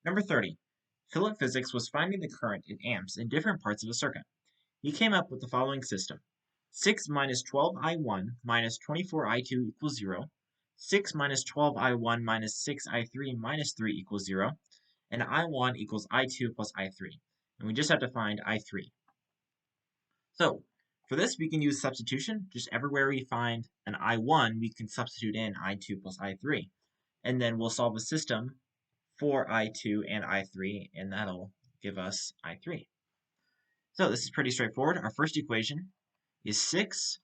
Number 30. Philip Physics was finding the current in amps in different parts of a circuit. He came up with the following system. 6 minus 12I1 minus 24I2 equals 0. 6 minus 12I1 minus 6I3 minus 3 equals 0. And I1 equals I2 plus I3. And we just have to find I3. So, for this, we can use substitution. Just everywhere we find an I1, we can substitute in I2 plus I3. And then we'll solve a system for I2 and I3, and that'll give us I3. So this is pretty straightforward. Our first equation is 6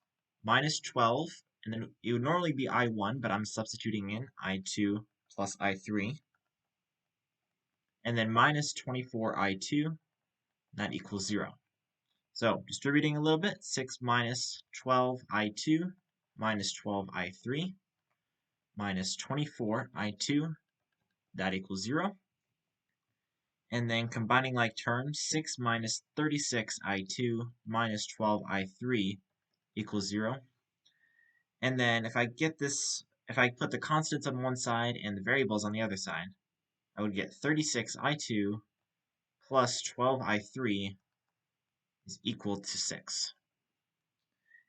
minus 12, and then it would normally be I1, but I'm substituting in I2 plus I3. And then minus 24I2, that equals 0. So distributing a little bit, 6 minus 12I2 minus 12I3 minus 24I2, that equals 0. And then combining like terms, 6 minus 36I2 minus 12I3 equals 0. And then if I put the constants on one side and the variables on the other side, I would get 36I2 plus 12I3 is equal to 6.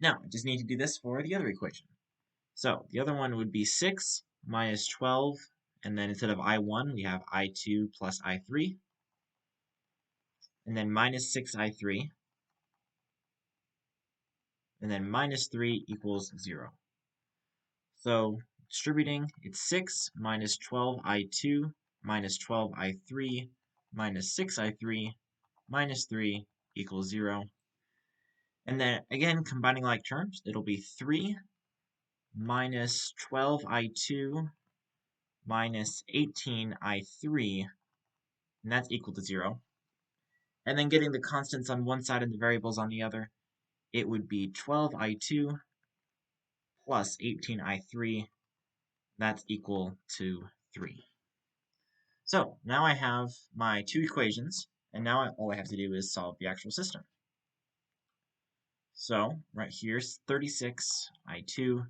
Now, I just need to do this for the other equation. So the other one would be 6 minus 12, and then instead of I1, we have I2 plus I3. And then minus 6I3, and then minus 3 equals 0. So distributing, it's 6 minus 12I2 minus 12I3 minus 6I3 minus 3 equals 0. And then again, combining like terms, it'll be 3 minus 12I2 minus 18I3, and that's equal to 0. And then getting the constants on one side and the variables on the other, it would be 12I2 plus 18I3, that's equal to 3. So now I have my two equations, and now all I have to do is solve the actual system. So right here's 36I2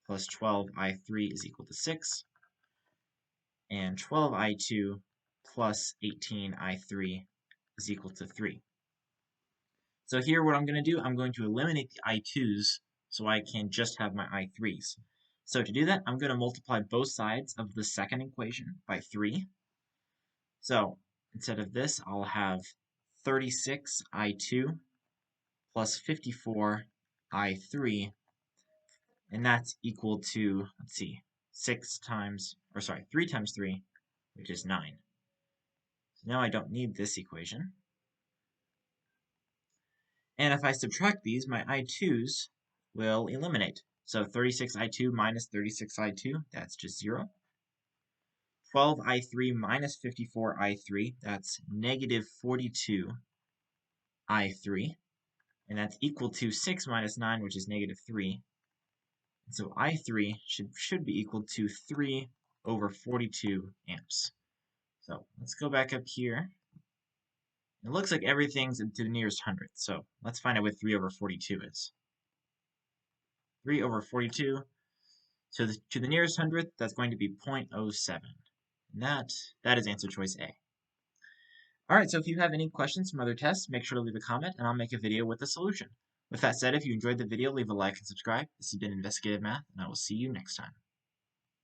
plus 12I3 is equal to 6, and 12I2 plus 18I3 is equal to 3. So here what I'm going to do, I'm going to eliminate the I2s so I can just have my I3s. So to do that, I'm going to multiply both sides of the second equation by 3. So instead of this, I'll have 36I2 plus 54I3, and that's equal to, let's see, 3 times 3, which is 9. So now I don't need this equation. And if I subtract these, my I2s will eliminate. So 36I2 minus 36I2, that's just 0. 12I3 minus 54I3, that's negative 42I3. And that's equal to 6 minus 9, which is negative 3. And so I3 should be equal to 3 over 42 amps. So let's go back up here. It looks like everything's to the nearest hundredth, so let's find out what 3 over 42 is. 3 over 42, so to the nearest hundredth, that's going to be 0.07. And that is answer choice A. Alright, so if you have any questions from other tests, make sure to leave a comment, and I'll make a video with the solution. With that said, if you enjoyed the video, leave a like and subscribe. This has been Investigative Math, and I will see you next time.